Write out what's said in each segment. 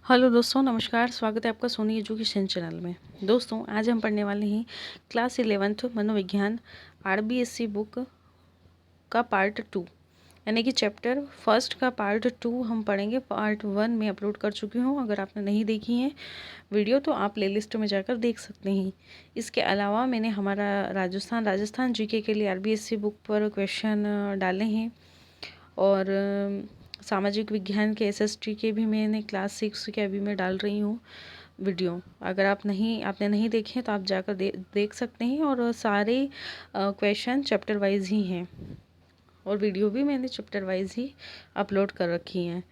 Hello दोस्तों, नमस्कार। स्वागत है आपका सोनी एजुकेशन चैनल में। दोस्तों, आज हम पढ़ने वाले हैं क्लास 11th मनोविज्ञान आरबीएससी बुक का पार्ट 2, यानी कि चैप्टर फर्स्ट का पार्ट 2 हम पढ़ेंगे। पार्ट 1 में अपलोड कर चुकी हूँ। अगर आपने नहीं देखी है वीडियो तो आप प्लेलिस्ट में जाकर देख सकते हैं। इसके अलावा मैंने हमारा राजस्थान जीके के लिए आरबीएससी बुक पर क्वेश्चन डाले हैं और सामाजिक विज्ञान के एसएसटी के भी मैंने क्लास 6 के अभी मैं डाल रही हूँ वीडियो। अगर आपने नहीं देखे तो आप जाकर देख सकते हैं। और सारे क्वेश्चन चैप्टर वाइज ही हैं और वीडियो भी मैंने चैप्टर वाइज ही अपलोड कर रखी हैं।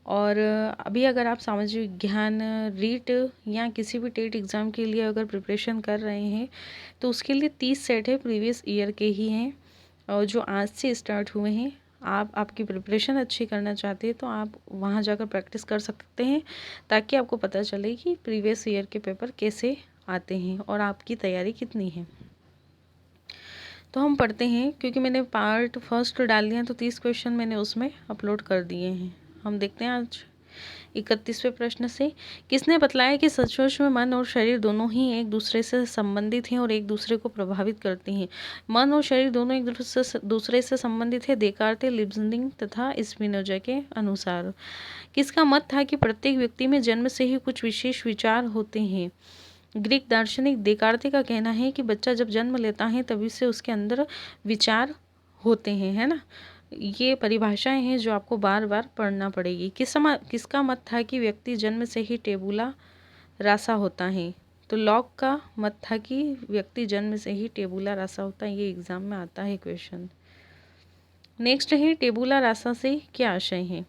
और अभी अगर आप सामाजिक विज्ञान रीट या किसी भी टेट एग्ज़ाम के लिए अगर प्रिपरेशन कर रहे हैं तो उसके लिए 30 सेट है, प्रीवियस ईयर के ही हैं और जो आज से स्टार्ट हुए हैं। आपकी प्रिपरेशन अच्छी करना चाहते हैं तो आप वहाँ जाकर प्रैक्टिस कर सकते हैं, ताकि आपको पता चले कि प्रीवियस ईयर के पेपर कैसे आते हैं और आपकी तैयारी कितनी है। तो हम पढ़ते हैं, क्योंकि मैंने पार्ट फर्स्ट डाल दिया तो 30 क्वेश्चन मैंने उसमें अपलोड कर दिए हैं। हम देखते हैं आज 31वें प्रश्न से। किसने बतलाया कि सचमुच में मन और शरीर दोनों ही एक दूसरे से संबंधित हैं और एक दूसरे को प्रभावित करते हैं? मन और शरीर दोनों एक दूसरे से संबंधित है। देकार्ते, लिब्निज़ तथा स्पिनोजा के अनुसार। किसका मत था कि प्रत्येक व्यक्ति में जन्म से ही कुछ विशेष विचार होते हैं? ग्रीक दार्शनिक देकार्ते का कहना है कि बच्चा जब जन्म लेता है तभी से उसके अंदर विचार होते हैं, है ना। ये परिभाषाएं हैं जो आपको बार बार पढ़ना पड़ेगी। किसका मत था कि व्यक्ति जन्म से ही टेबुला रासा होता है? तो लॉक का मत था कि व्यक्ति जन्म से ही टेबुला रासा होता है। ये एग्जाम में आता है क्वेश्चन। नेक्स्ट है, टेबुला रासा से क्या आशय है?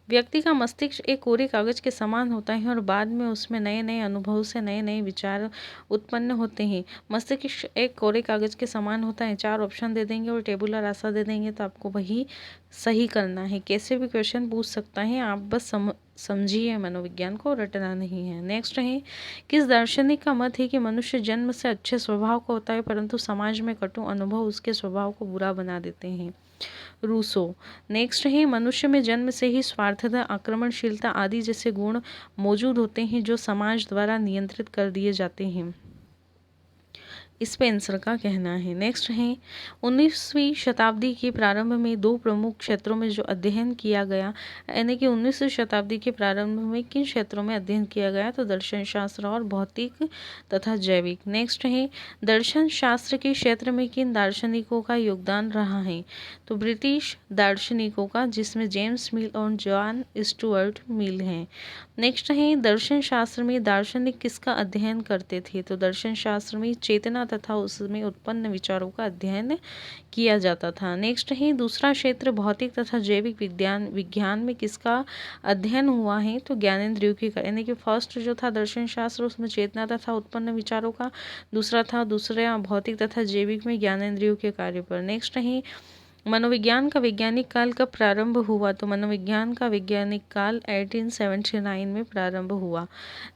व्यक्ति का मस्तिष्क एक कोरे कागज के समान होता है और बाद में उसमें नए नए अनुभव से नए नए विचार उत्पन्न होते हैं। मस्तिष्क एक कोरे कागज के समान होता है। 4 ऑप्शन दे देंगे और टेबुलर रास्ता दे देंगे तो आपको वही सही करना है। कैसे भी क्वेश्चन पूछ सकता है, आप बस समझिए मनोविज्ञान को, रटना नहीं है। नेक्स्ट है, किस दार्शनिक का मत है कि मनुष्य जन्म से अच्छे स्वभाव का होता है परंतु समाज में कटु अनुभव उसके स्वभाव को बुरा बना देते हैं? रूसो। नेक्स्ट है, मनुष्य में जन्म से ही स्वार्थता, आक्रमणशीलता आदि जैसे गुण मौजूद होते हैं जो समाज द्वारा नियंत्रित कर दिए जाते हैं। स्पेंसर का कहना है। नेक्स्ट है, 19वीं शताब्दी के प्रारंभ में 2 प्रमुख क्षेत्रों में जो अध्ययन किया गया, यानी कि 19वीं शताब्दी के प्रारंभ में किन क्षेत्रों में अध्ययन किया गया? तो दर्शन शास्त्र और भौतिक तथा जैविक। नेक्स्ट है, दर्शन शास्त्र के क्षेत्र में किन दार्शनिकों का योगदान रहा है? तो ब्रिटिश दार्शनिकों का, जिसमें जेम्स मिल और जॉन स्टुअर्ट मिल हैं। नेक्स्ट है, दर्शन शास्त्र में दार्शनिक किसका अध्ययन करते थे? तो दर्शन शास्त्र में चेतना तथा उसमें उत्पन्न विचारों का अध्ययन किया जाता था। नेक्स्ट है, दूसरा क्षेत्र भौतिक तथा जैविक विज्ञान में किसका अध्ययन हुआ है? तो ज्ञानेंद्रियों की, यानी कि फर्स्ट जो था दर्शन शास्त्र उसमें चेतना तथा उत्पन्न विचारों का, दूसरा भौतिक तथा जैविक में ज्ञानेंद्रियों के कार्य पर। नेक्स्ट है, मनोविज्ञान का वैज्ञानिक काल कब प्रारंभ हुआ? तो मनोविज्ञान का वैज्ञानिक काल 1879 में प्रारंभ हुआ।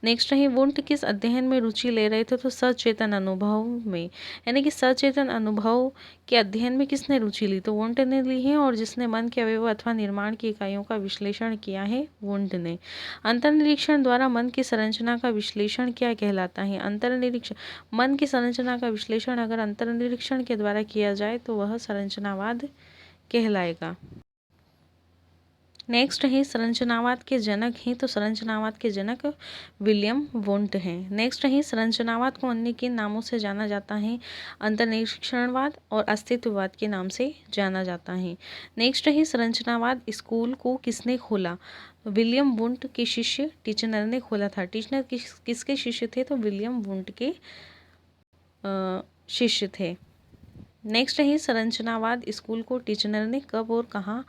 नेक्स्ट है, वुंट किस अध्ययन में रुचि ले रहे थे? तो सचेतन अनुभव में, यानी कि सचेतन अनुभव के अध्ययन में किसने रुचि ली? तो वुंट ने ली है। और जिसने मन के अवयव अथवा निर्माण की इकाइयों का विश्लेषण किया है, वुंट ने। अंतर्निरीक्षण द्वारा मन की संरचना का विश्लेषण क्या कहलाता है? अंतर्निरीक्षण, मन की संरचना का विश्लेषण अगर अंतर्निरीक्षण के द्वारा किया जाए तो वह संरचनावाद कहलाएगा। नेक्स्ट है, संरचनावाद के जनक हैं? तो संरचनावाद के जनक विलियम वुंट हैं। नेक्स्ट है, संरचनावाद को अन्य किन नामों से जाना जाता है? अंतर्निरीक्षणवाद और अस्तित्ववाद के नाम से जाना जाता है। नेक्स्ट है, संरचनावाद स्कूल को किसने खोला? विलियम वुंट के शिष्य टिचनर ने खोला था। टिचनर किसके शिष्य थे? तो विलियम वुंट के शिष्य थे। नेक्स्ट है, संरचनावाद स्कूल को टिचनर ने कब और कहाँ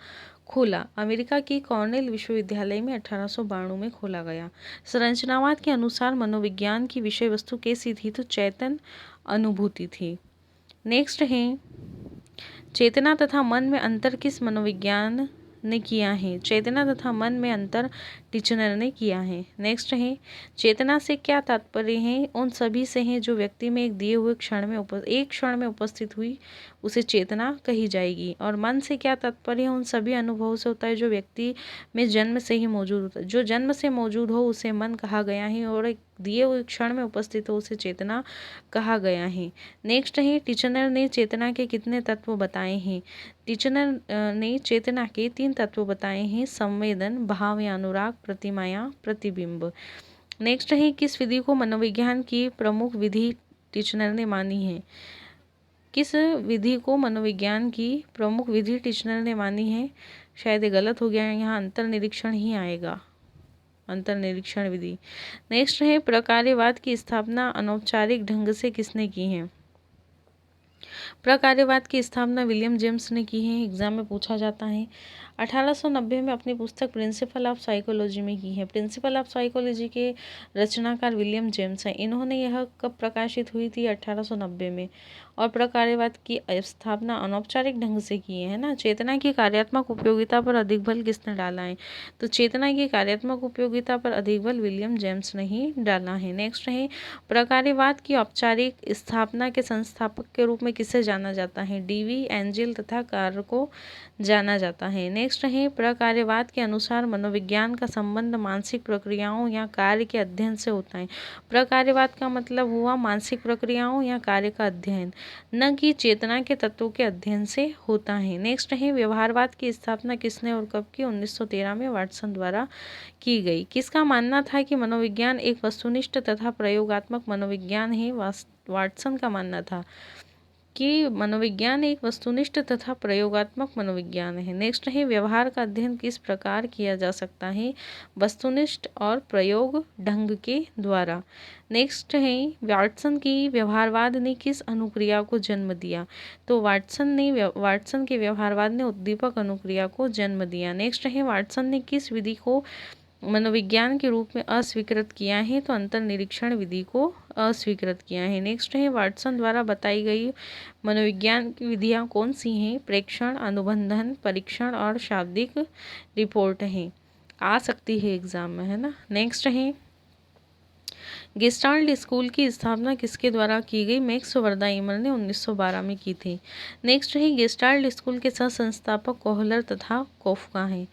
खोला? अमेरिका के कॉर्नेल विश्वविद्यालय में 1892 में खोला गया। संरचनावाद के अनुसार मनोविज्ञान की विषय वस्तु कैसी थी? तो चेतन अनुभूति थी। नेक्स्ट है, चेतना तथा मन में अंतर किस मनोविज्ञान ने किया है? चेतना तथा मन में अंतर टिचनर ने किया है। नेक्स्ट है, चेतना से क्या तात्पर्य है? उन सभी से है जो व्यक्ति में एक दिए हुए एक क्षण में उपस्थित हुई उसे चेतना कही जाएगी। और मन से क्या तात्पर्य है? उन सभी अनुभवों से होता है जो व्यक्ति में जन्म से ही मौजूद होता है। जो जन्म से मौजूद हो उसे मन कहा गया है, और एक दिए हुए क्षण में उपस्थित हो उसे चेतना कहा गया है। नेक्स्ट है, टिचनर ने चेतना के कितने तत्व बताए हैं? टिचनर ने चेतना के 3 तत्व बताए हैं: संवेदन, भाव या अनुराग, प्रतिमा या प्रतिबिंब। नेक्स्ट है, किस विधि को मनोविज्ञान की प्रमुख विधि टिचनर ने मानी है? किस विधि को मनोविज्ञान की प्रमुख विधि टिचनर ने मानी है? शायद ये गलत हो गया है, यहाँ अंतर्निरीक्षण ही आएगा, अंतर्निरीक्षण विधि। नेक्स्ट है, प्रकार्यवाद की स्थापना अनौपचारिक ढंग से किसने की है? प्रकार्यवाद की स्थापना विलियम जेम्स ने की है, एग्जाम में पूछा जाता है। 1890 में अपनी पुस्तक प्रिंसिपल ऑफ साइकोलॉजी में की है। प्रिंसिपल ऑफ साइकोलॉजी के रचनाकार विलियम जेम्स हैं। इन्होंने यह कब प्रकाशित हुई थी? 1890 में। और प्रकार्यवाद की स्थापना अनौपचारिक ढंग से की है ना। चेतना की कार्यात्मक उपयोगिता पर अधिक बल किसने डाला है? तो चेतना की कार्यात्मक उपयोगिता पर अधिक बल विलियम जेम्स ने ही डाला है। नेक्स्ट है, प्रकार्यवाद की औपचारिक स्थापना के संस्थापक के रूप में किसे जाना जाता है? डीवी, एंजिल तथा कार्ल को जाना जाता है। नेक्स्ट है, प्रकार्यवाद के अनुसार मनोविज्ञान का संबंध मानसिक प्रक्रियाओं या कार्य के अध्ययन से होता है। प्रकार्यवाद का मतलब हुआ मानसिक प्रक्रियाओं या कार्य का अध्ययन, न कि चेतना के तत्वों के अध्ययन से होता है। नेक्स्ट है, व्यवहारवाद की स्थापना किसने और कब की? 1913 में वाटसन द्वारा की गई। किसका मानना था कि मनोविज्ञान एक वस्तुनिष्ठ तथा प्रयोगात्मक मनोविज्ञान है? वाटसन का मानना था कि मनोविज्ञान एक वस्तुनिष्ठ तथा प्रयोगात्मक मनोविज्ञान है। नेक्स्ट है, व्यवहार का अध्ययन किस प्रकार किया जा सकता है? वस्तुनिष्ठ और प्रयोग ढंग के द्वारा। नेक्स्ट है, वाटसन की व्यवहारवाद ने किस अनुक्रिया को जन्म दिया? तो वाटसन के व्यवहारवाद ने उद्दीपक अनुक्रिया को जन्म दिया। नेक्स्ट है, वाटसन ने किस विधि को मनोविज्ञान के रूप में अस्वीकृत किया है? तो अंतर्निरीक्षण विधि को अस्वीकृत किया है। नेक्स्ट है, वाटसन द्वारा बताई गई मनोविज्ञान की विधियां कौन सी हैं? प्रेक्षण, अनुबंधन, परीक्षण और शाब्दिक रिपोर्ट हैं। आ सकती है एग्जाम में, है ना। नेक्स्ट है, गेस्टाल्ट स्कूल की स्थापना किसके द्वारा की गई? मैक्स वर्दाइमर ने 1912 में की थी। नेक्स्ट है, गेस्टाल्ट स्कूल के सह संस्थापक कोहलर तथा कोफका हैं।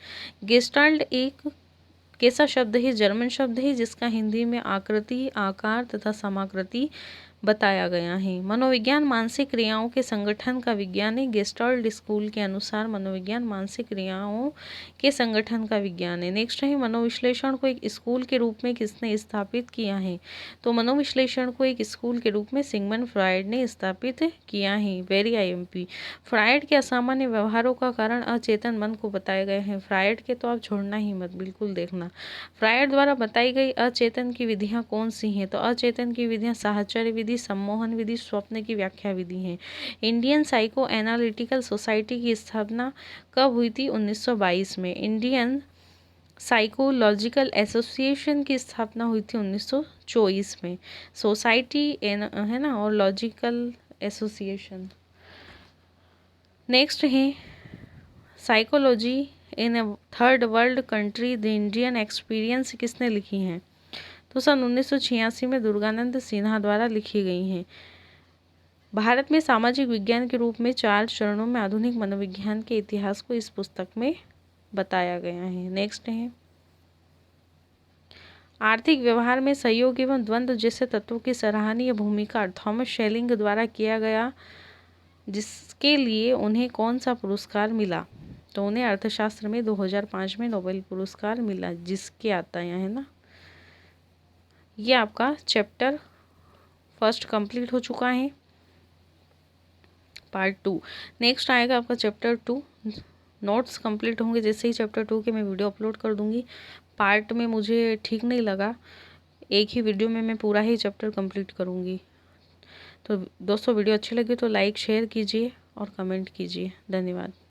गेस्टाल्ट एक कैसा शब्द है? जर्मन शब्द है जिसका हिंदी में आकृति, आकार तथा समाकृति बताया गया है। मनोविज्ञान मानसिक क्रियाओं के संगठन का विज्ञान है। गेस्टाल्ट स्कूल के अनुसार मनोविज्ञान मानसिक क्रियाओं के संगठन का विज्ञान है। नेक्स्ट है, मनोविश्लेषण को एक स्कूल के रूप में किसने स्थापित किया है? तो मनोविश्लेषण को एक स्कूल के रूप में सिगमंड फ्रायड ने स्थापित किया है। Very IMP। फ्रायड के असामान्य व्यवहारों का कारण अचेतन मन को बताए गए हैं। फ्रायड के तो आप छोड़ना ही मत, बिल्कुल देखना। फ्रायड द्वारा बताई गई अचेतन की विधियां कौन सी हैं? तो अचेतन की विधियां साहचर्य विधि, सम्मोहन विधि, स्वप्न की व्याख्या विधि है। इंडियन साइको एनालिटिकल सोसाइटी की स्थापना कब हुई थी? 1922 में। इंडियन साइकोलॉजिकल एसोसिएशन की स्थापना हुई थी 1924 में। सोसाइटी है ना, और लॉजिकल एसोसिएशन। नेक्स्ट है, psychology in A third world country the Indian experience किसने लिखी हैं? तो सन 1986 में दुर्गानंद सिन्हा द्वारा लिखी गई हैं। भारत में सामाजिक विज्ञान के रूप में 4 चरणों में आधुनिक मनोविज्ञान के इतिहास को इस पुस्तक में बताया गया है। नेक्स्ट है, आर्थिक व्यवहार में सहयोग एवं द्वंद्व जैसे तत्वों की सराहनीय भूमिका थॉमस शेलिंग द्वारा किया गया, जिसके लिए उन्हें कौन सा पुरस्कार मिला? तो उन्हें अर्थशास्त्र में 2005 में नोबेल पुरस्कार मिला, जिसके आता है ना। ये आपका चैप्टर फर्स्ट कंप्लीट हो चुका है, पार्ट 2। नेक्स्ट आएगा आपका चैप्टर 2। नोट्स कंप्लीट होंगे जैसे ही चैप्टर 2 के मैं वीडियो अपलोड कर दूंगी। पार्ट में मुझे ठीक नहीं लगा, एक ही वीडियो में मैं पूरा ही चैप्टर कंप्लीट करूंगी। तो दोस्तों, वीडियो अच्छी लगी तो लाइक शेयर कीजिए और कमेंट कीजिए। धन्यवाद।